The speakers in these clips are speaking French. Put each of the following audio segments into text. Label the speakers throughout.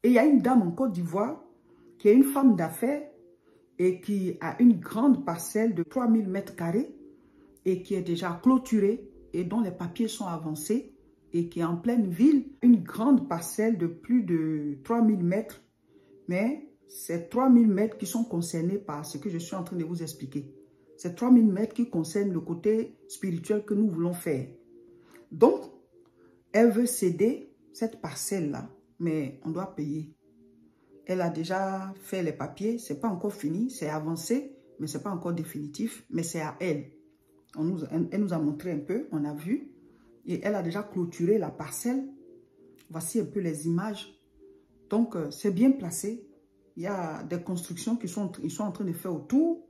Speaker 1: Et il y a une dame en Côte d'Ivoire qui est une femme d'affaires et qui a une grande parcelle de 3000 mètres carrés et qui est déjà clôturée et dont les papiers sont avancés et qui est en pleine ville. Une grande parcelle de plus de 3000 mètres, mais c'est 3000 mètres qui sont concernés par ce que je suis en train de vous expliquer. C'est 3000 mètres qui concernent le côté spirituel que nous voulons faire. Donc, elle veut céder cette parcelle-là, mais on doit payer. Elle a déjà fait les papiers, ce n'est pas encore fini, c'est avancé, mais ce n'est pas encore définitif, mais c'est à elle. Elle nous a montré un peu, on a vu, et elle a déjà clôturé la parcelle. Voici un peu les images. Donc, c'est bien placé. Il y a des constructions ils sont en train de faire autour.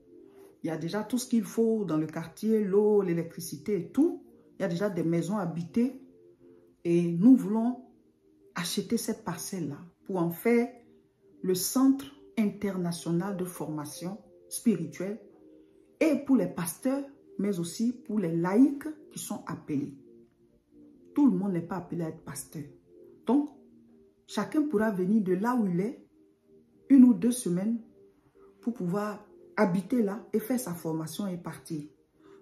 Speaker 1: Il y a déjà tout ce qu'il faut dans le quartier, l'eau, l'électricité et tout. Il y a déjà des maisons habitées. Et nous voulons acheter cette parcelle-là pour en faire le centre international de formation spirituelle et pour les pasteurs, mais aussi pour les laïcs qui sont appelés. Tout le monde n'est pas appelé à être pasteur. Donc, chacun pourra venir de là où il est, 1 ou 2 semaines, pour pouvoir habiter là et faire sa formation et partir.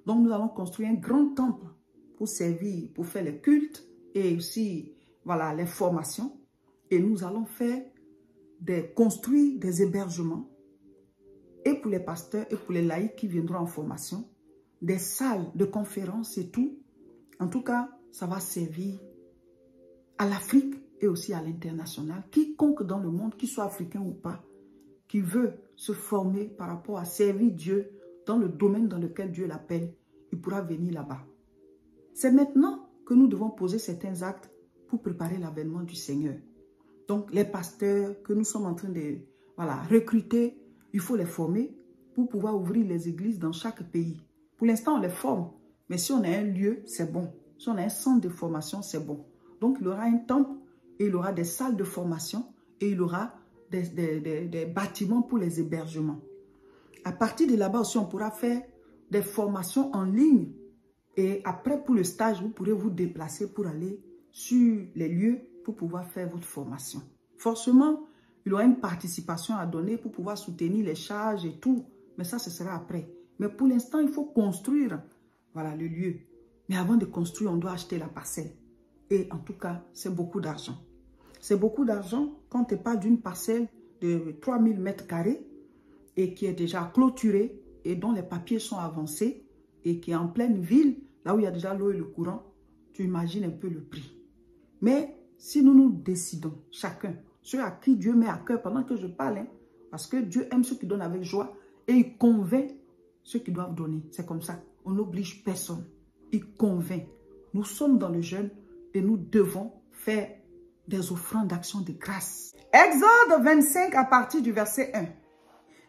Speaker 1: Donc, nous allons construire un grand temple pour servir, pour faire les cultes et aussi, voilà, les formations. Et nous allons construire des hébergements et pour les pasteurs et pour les laïcs qui viendront en formation, des salles de conférences et tout. En tout cas, ça va servir à l'Afrique et aussi à l'international. Quiconque dans le monde, qu'il soit africain ou pas, qui veut se former par rapport à servir Dieu dans le domaine dans lequel Dieu l'appelle, il pourra venir là-bas. C'est maintenant que nous devons poser certains actes pour préparer l'avènement du Seigneur. Donc, les pasteurs que nous sommes en train de recruter, il faut les former pour pouvoir ouvrir les églises dans chaque pays. Pour l'instant, on les forme, mais si on a un lieu, c'est bon. Si on a un centre de formation, c'est bon. Donc, il y aura un temple et il y aura des salles de formation et il y aura des bâtiments pour les hébergements. À partir de là-bas aussi, on pourra faire des formations en ligne. Et après, pour le stage, vous pourrez vous déplacer pour aller sur les lieux pour pouvoir faire votre formation. Forcément, il y aura une participation à donner pour pouvoir soutenir les charges et tout. Mais ça, ce sera après. Mais pour l'instant, il faut construire le lieu. Mais avant de construire, on doit acheter la parcelle. Et en tout cas, c'est beaucoup d'argent. C'est beaucoup d'argent quand tu parles d'une parcelle de 3000 mètres carrés et qui est déjà clôturée et dont les papiers sont avancés et qui est en pleine ville, là où il y a déjà l'eau et le courant. Tu imagines un peu le prix. Mais si nous décidons, chacun, ceux à qui Dieu met à cœur pendant que je parle, parce que Dieu aime ceux qui donnent avec joie et il convainc ceux qui doivent donner. C'est comme ça. On n'oblige personne. Il convainc. Nous sommes dans le jeûne et nous devons faire des offrandes d'action de grâce. Exode 25 à partir du verset 1.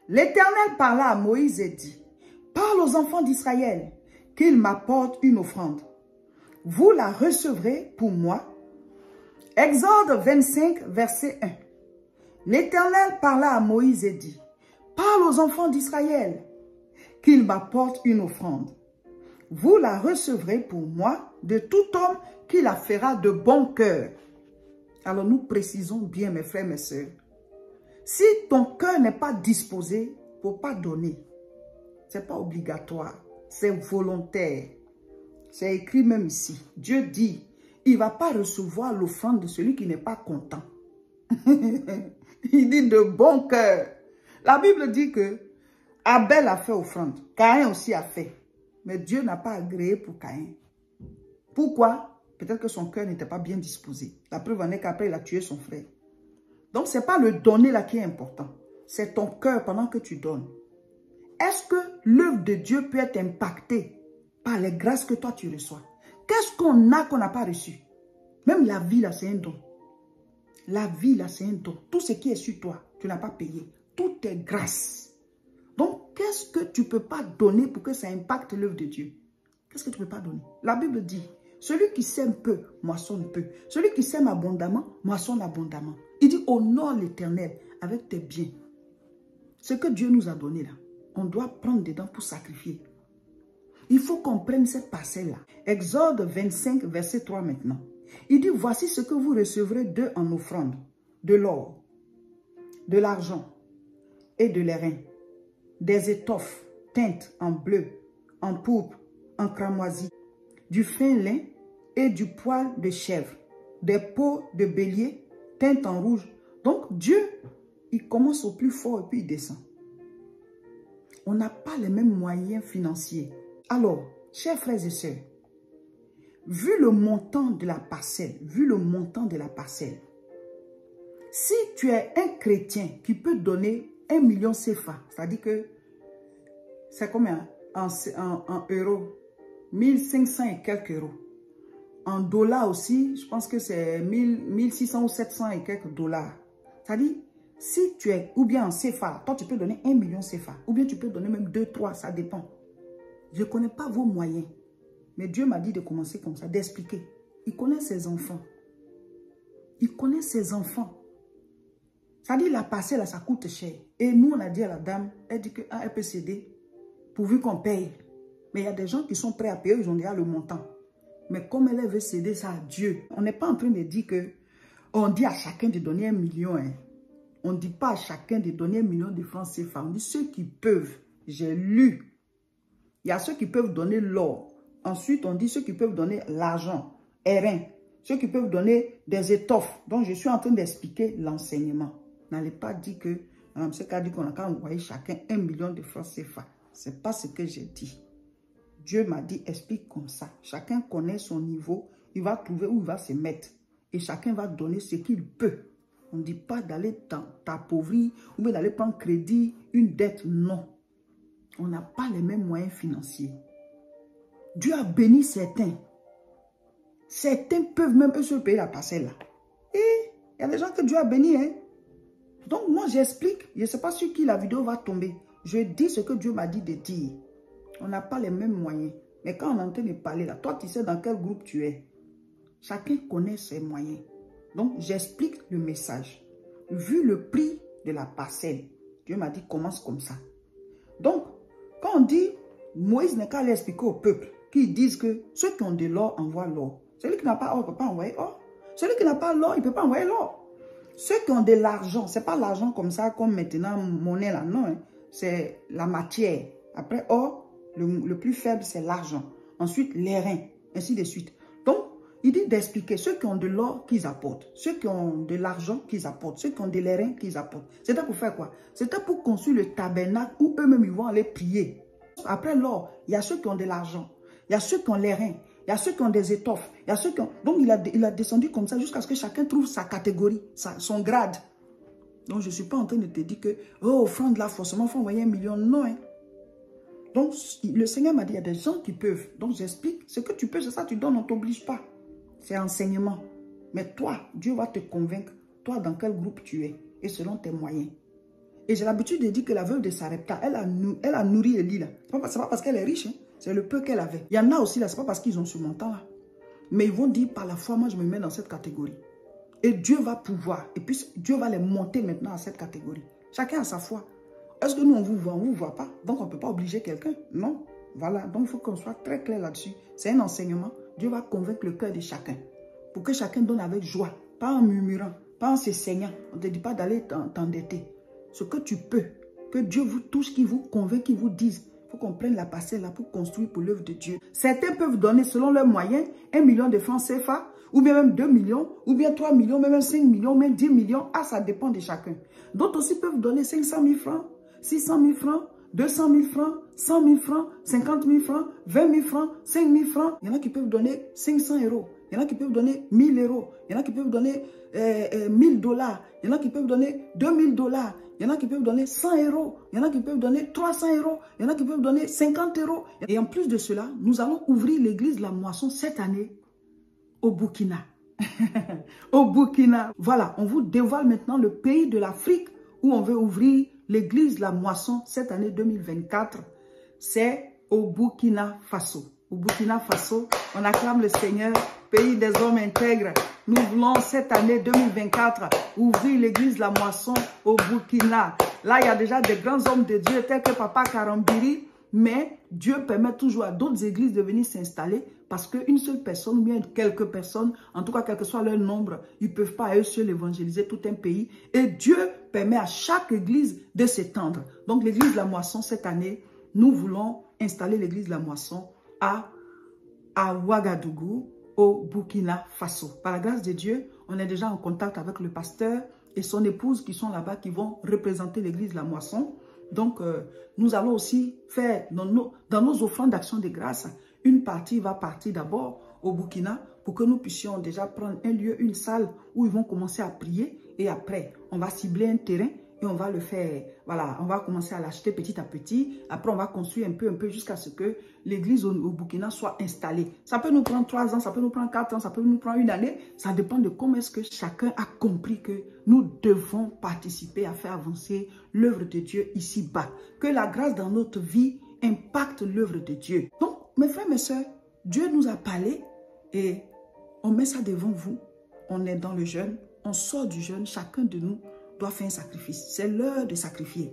Speaker 1: L'Éternel parla à Moïse et dit, « Parle aux enfants d'Israël qu'ils m'apportent une offrande. Vous la recevrez pour moi. » Exode 25, verset 1. L'Éternel parla à Moïse et dit, « Parle aux enfants d'Israël qu'ils m'apportent une offrande. Vous la recevrez pour moi de tout homme qui la fera de bon cœur. » Alors nous précisons bien, mes frères, mes sœurs. Si ton cœur n'est pas disposé pour pas donner, ce n'est pas obligatoire, c'est volontaire. C'est écrit même ici. Dieu dit, il ne va pas recevoir l'offrande de celui qui n'est pas content. Il dit de bon cœur. La Bible dit que Abel a fait offrande. Caïn aussi a fait. Mais Dieu n'a pas agréé pour Caïn. Pourquoi? Peut-être que son cœur n'était pas bien disposé. La preuve en est qu'après, il a tué son frère. Donc, ce n'est pas le donner là qui est important. C'est ton cœur pendant que tu donnes. Est-ce que l'œuvre de Dieu peut être impactée par les grâces que toi tu reçois? Qu'est-ce qu'on a qu'on n'a pas reçu? Même la vie là, c'est un don. La vie là, c'est un don. Tout ce qui est sur toi, tu n'as pas payé. Tout est grâce. Donc, qu'est-ce que tu ne peux pas donner pour que ça impacte l'œuvre de Dieu? Qu'est-ce que tu ne peux pas donner? La Bible dit, celui qui sème peu, moissonne peu. Celui qui sème abondamment, moissonne abondamment. Il dit, honore l'Éternel avec tes biens. Ce que Dieu nous a donné là, on doit prendre dedans pour sacrifier. Il faut qu'on prenne cette parcelle-là. Exode 25, verset 3 maintenant. Il dit, voici ce que vous recevrez d'eux en offrande. De l'or, de l'argent et de l'airain, des étoffes teintes en bleu, en pourpre, en cramoisi, du fin lin et du poil de chèvre, des peaux de bélier teintes en rouge. Donc Dieu, il commence au plus fort et puis il descend. On n'a pas les mêmes moyens financiers. Alors, chers frères et sœurs, vu le montant de la parcelle, si tu es un chrétien qui peut donner 1 million CFA, c'est-à-dire que c'est combien en euros? 1500 et quelques euros. En dollars aussi, je pense que c'est 1600 ou 700 et quelques dollars. C'est-à-dire, si tu es, ou bien en CFA, toi tu peux donner 1 million CFA, ou bien tu peux donner même 2, 3, ça dépend. Je ne connais pas vos moyens, mais Dieu m'a dit de commencer comme ça, d'expliquer. Il connaît ses enfants. Il connaît ses enfants. C'est-à-dire, la parcelle, là, ça coûte cher. Et nous, on a dit à la dame, elle dit qu'elle peut céder pourvu qu'on paye. Mais il y a des gens qui sont prêts à payer, ils ont déjà le montant. Mais comme elle veut céder ça à Dieu, on n'est pas en train de dire que on dit à chacun de donner 1 million. Hein. On ne dit pas à chacun de donner 1 million de francs CFA. On dit ceux qui peuvent. J'ai lu. Il y a ceux qui peuvent donner l'or. Ensuite, on dit ceux qui peuvent donner l'argent, airain. Ceux qui peuvent donner des étoffes. Donc, je suis en train d'expliquer l'enseignement. N'allez pas dire que M. a dit qu'on a qu'à envoyer chacun 1 million de francs CFA. Ce n'est pas ce que j'ai dit. Dieu m'a dit, explique comme ça. Chacun connaît son niveau. Il va trouver où il va se mettre. Et chacun va donner ce qu'il peut. On ne dit pas d'aller t'appauvrir ou bien d'aller prendre crédit, une dette. Non. On n'a pas les mêmes moyens financiers. Dieu a béni certains. Certains peuvent même eux se payer la parcelle là. Et il y a des gens que Dieu a béni. Hein? Donc moi j'explique. Je ne sais pas sur qui la vidéo va tomber. Je dis ce que Dieu m'a dit de dire. On n'a pas les mêmes moyens. Mais quand on est en train de parler là, toi tu sais dans quel groupe tu es. Chacun connaît ses moyens. Donc j'explique le message. Vu le prix de la parcelle, Dieu m'a dit commence comme ça. Donc quand on dit, Moïse n'est qu'à aller expliquer au peuple qui disent que ceux qui ont de l'or envoient l'or. Celui qui n'a pas or ne peut pas envoyer or. Celui qui n'a pas l'or, il ne peut pas envoyer l'or. Ceux qui ont de l'argent, ce n'est pas l'argent comme ça, comme maintenant monnaie là, non. Hein. C'est la matière. Après or, le plus faible c'est l'argent. Ensuite l'airain, ainsi de suite. Donc, il dit d'expliquer ceux qui ont de l'or qu'ils apportent, ceux qui ont de l'argent qu'ils apportent, ceux qui ont de l'airain qu'ils apportent. C'était pour faire quoi? C'était pour construire le tabernacle où eux-mêmes ils vont aller prier. Après l'or, il y a ceux qui ont de l'argent, il y a ceux qui ont l'airain, il y a ceux qui ont des étoffes, il y a ceux qui ont... Donc il a descendu comme ça jusqu'à ce que chacun trouve sa catégorie, son grade. Donc je ne suis pas en train de te dire que, oh, offrande là, forcément, il faut envoyer 1 million. Non, hein. Donc le Seigneur m'a dit, il y a des gens qui peuvent. Donc j'explique, ce que tu peux, c'est ça, tu donnes, on ne t'oblige pas. C'est enseignement. Mais toi, Dieu va te convaincre, toi, dans quel groupe tu es et selon tes moyens. Et j'ai l'habitude de dire que la veuve de Sarepta, elle a nourri Élie là. Ce n'est pas parce qu'elle est riche, hein. C'est le peu qu'elle avait. Il y en a aussi là, ce n'est pas parce qu'ils ont ce montant là. Mais ils vont dire par la foi, moi je me mets dans cette catégorie. Et Dieu va pouvoir. Et puis Dieu va les monter maintenant à cette catégorie. Chacun a sa foi. Est-ce que nous on vous voit? On ne vous voit pas. Donc on ne peut pas obliger quelqu'un. Non. Voilà. Donc il faut qu'on soit très clair là-dessus. C'est un enseignement. Dieu va convaincre le cœur de chacun. Pour que chacun donne avec joie. Pas en murmurant. Pas en se saignant. On ne te dit pas d'aller t'endetter. Ce que tu peux, que Dieu vous touche, qu'il vous convainc, qu'il vous dise. Il faut qu'on prenne la parcelle là pour construire pour l'œuvre de Dieu. Certains peuvent donner selon leurs moyens 1 million de francs CFA, ou bien même 2 millions, ou bien 3 millions, même 5 millions, même 10 millions. Ah, ça dépend de chacun. D'autres aussi peuvent donner 500 000 francs, 600 000 francs, 200 000 francs, 100 000 francs, 50 000 francs, 20 000 francs, 5 000 francs. Il y en a qui peuvent donner 500 euros. Il y en a qui peuvent donner 1000 euros. Il y en a qui peuvent donner 1000 dollars. Il y en a qui peuvent donner 2000 dollars. Il y en a qui peuvent donner 100 euros. Il y en a qui peuvent donner 300 euros. Il y en a qui peuvent donner 50 euros. Et en plus de cela, nous allons ouvrir l'église de la moisson cette année au Burkina. Au Burkina. Voilà, on vous dévoile maintenant le pays de l'Afrique où on veut ouvrir l'église de la moisson cette année 2024. C'est au Burkina Faso. Au Burkina Faso, on acclame le Seigneur, pays des hommes intègres. Nous voulons cette année 2024 ouvrir l'église de la moisson au Burkina. Là, il y a déjà des grands hommes de Dieu tels que Papa Karambiri. Mais Dieu permet toujours à d'autres églises de venir s'installer parce qu'une seule personne ou bien quelques personnes, en tout cas quel que soit leur nombre, ils ne peuvent pas à eux seuls évangéliser tout un pays. Et Dieu permet à chaque église de s'étendre. Donc l'église de la Moisson, cette année, nous voulons installer l'église de la Moisson à Ouagadougou, au Burkina Faso. Par la grâce de Dieu, on est déjà en contact avec le pasteur et son épouse qui sont là-bas, qui vont représenter l'église de la Moisson. Donc, nous allons aussi faire dans nos offrandes d'action de grâce, une partie va partir d'abord au Burkina pour que nous puissions déjà prendre un lieu, une salle où ils vont commencer à prier. Et après, on va cibler un terrain et on va le faire. Voilà, on va commencer à l'acheter petit à petit. Après, on va construire un peu jusqu'à ce que l'église au Burkina soit installée. Ça peut nous prendre 3 ans, ça peut nous prendre 4 ans, ça peut nous prendre 1 année. Ça dépend de comment est-ce que chacun a compris que nous devons participer à faire avancer l'œuvre de Dieu ici-bas. Que la grâce dans notre vie impacte l'œuvre de Dieu. Donc, mes frères, mes soeurs, Dieu nous a parlé et on met ça devant vous. On est dans le jeûne, on sort du jeûne, chacun de nous doit faire un sacrifice. C'est l'heure de sacrifier.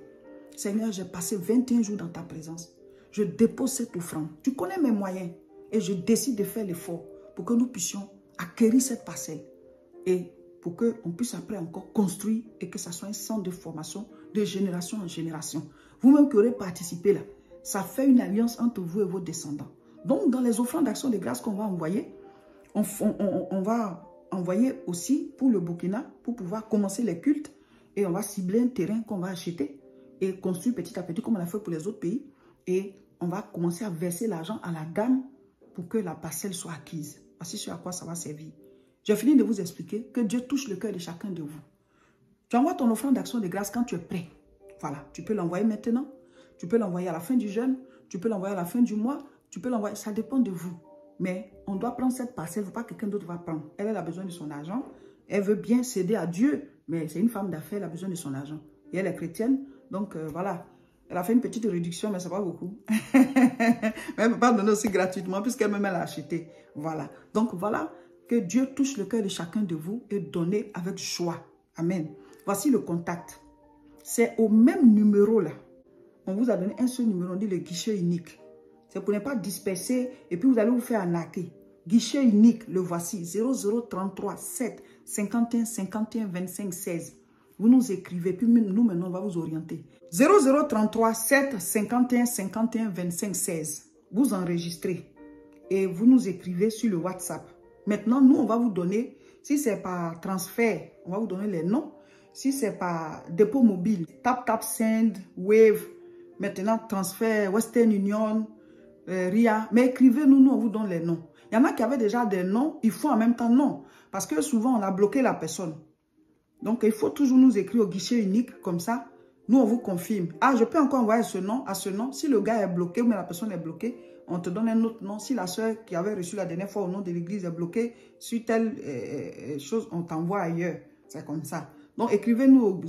Speaker 1: Seigneur, j'ai passé 21 jours dans ta présence. Je dépose cette offrande. Tu connais mes moyens et je décide de faire l'effort pour que nous puissions acquérir cette parcelle et pour qu'on puisse après encore construire et que ça soit un centre de formation de génération en génération. Vous-même qui aurez participé là, ça fait une alliance entre vous et vos descendants. Donc, dans les offrandes d'action de grâce qu'on va envoyer, on va envoyer aussi pour le Burkina pour pouvoir commencer les cultes et on va cibler un terrain qu'on va acheter et construire petit à petit comme on a fait pour les autres pays et on va commencer à verser l'argent à la dame pour que la parcelle soit acquise. Voici ce à quoi ça va servir. J'ai fini de vous expliquer que Dieu touche le cœur de chacun de vous. Tu envoies ton offrande d'action de grâce quand tu es prêt. Voilà, tu peux l'envoyer maintenant, tu peux l'envoyer à la fin du jeûne, tu peux l'envoyer à la fin du mois, tu peux l'envoyer, ça dépend de vous. Mais on doit prendre cette parcelle, il ne faut pas que quelqu'un d'autre va prendre. Elle a besoin de son argent, elle veut bien céder à Dieu, mais c'est une femme d'affaires, elle a besoin de son argent. Et elle est chrétienne, donc voilà. Elle a fait une petite réduction, mais ce n'est pas beaucoup. Mais elle ne peut pas donner aussi gratuitement, puisqu'elle-même elle a acheté. Voilà. Donc voilà, que Dieu touche le cœur de chacun de vous et donne avec joie. Amen. Voici le contact. C'est au même numéro là. On vous a donné un seul numéro, on dit le guichet unique. C'est pour ne pas disperser et puis vous allez vous faire arnaquer. Guichet unique, le voici, 0033 7 51 51 25 16. Vous nous écrivez, puis nous maintenant on va vous orienter. 0033 7 51 51 25 16. Vous enregistrez et vous nous écrivez sur le WhatsApp. Maintenant, nous on va vous donner, si c'est par transfert, on va vous donner les noms. Si c'est par dépôt mobile, Tap Send, Wave, maintenant transfert, Western Union, RIA. Mais écrivez-nous, nous on vous donne les noms. Il y en a qui avaient déjà des noms, il faut en même temps non. Parce que souvent on a bloqué la personne. Donc il faut toujours nous écrire au guichet unique comme ça. Nous on vous confirme. Ah, je peux encore envoyer ce nom à ce nom. Si le gars est bloqué ou mais la personne est bloquée, on te donne un autre nom. Si la soeur qui avait reçu la dernière fois au nom de l'église est bloquée, sur telle chose, on t'envoie ailleurs. C'est comme ça. Donc, écrivez-nous au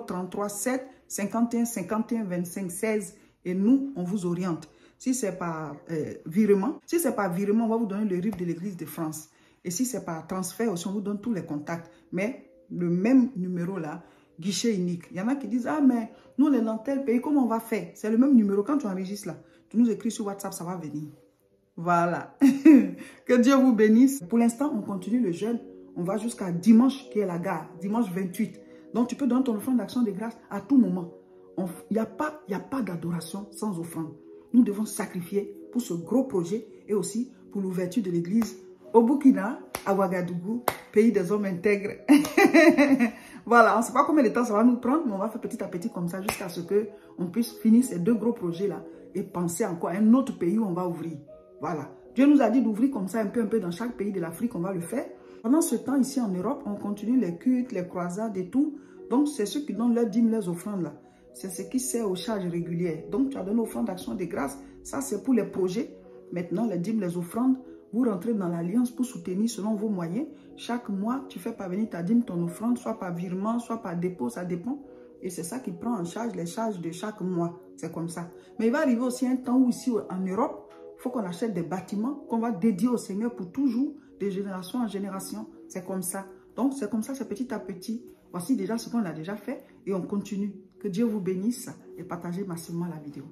Speaker 1: 0033 7 51 51 25 16 et nous, on vous oriente. Si c'est par virement, on va vous donner le RIB de l'église de France. Et si c'est par transfert aussi, on vous donne tous les contacts. Mais le même numéro là, guichet unique. Il y en a qui disent, ah mais nous on est dans tel pays, comment on va faire? C'est le même numéro. Quand tu enregistres là, tu nous écris sur WhatsApp, ça va venir. Voilà. Que Dieu vous bénisse. Pour l'instant, on continue le jeûne. On va jusqu'à dimanche qui est la gare, dimanche 28. Donc, tu peux donner ton offrande d'action de grâce à tout moment. Il n'y a pas d'adoration sans offrande. Nous devons sacrifier pour ce gros projet et aussi pour l'ouverture de l'église au Burkina, à Ouagadougou, pays des hommes intègres. Voilà, on ne sait pas combien de temps ça va nous prendre, mais on va faire petit à petit comme ça jusqu'à ce qu'on puisse finir ces 2 gros projets-là et penser encore à un autre pays où on va ouvrir. Voilà. Dieu nous a dit d'ouvrir comme ça un peu dans chaque pays de l'Afrique, on va le faire. Pendant ce temps, ici en Europe, on continue les cultes, les croisades et tout. Donc, c'est ceux qui donnent leurs dîmes, leurs offrandes là. C'est ce qui sert aux charges régulières. Donc, tu as donné offrande d'action de grâce. Ça, c'est pour les projets. Maintenant, les dîmes, les offrandes, vous rentrez dans l'alliance pour soutenir selon vos moyens. Chaque mois, tu fais parvenir ta dîme, ton offrande, soit par virement, soit par dépôt, ça dépend. Et c'est ça qui prend en charge les charges de chaque mois. C'est comme ça. Mais il va arriver aussi un temps où ici en Europe, il faut qu'on achète des bâtiments qu'on va dédier au Seigneur pour toujours, de génération en génération. C'est comme ça. Donc, c'est comme ça, c'est petit à petit. Voici déjà ce qu'on a déjà fait et on continue. Que Dieu vous bénisse et partagez massivement la vidéo.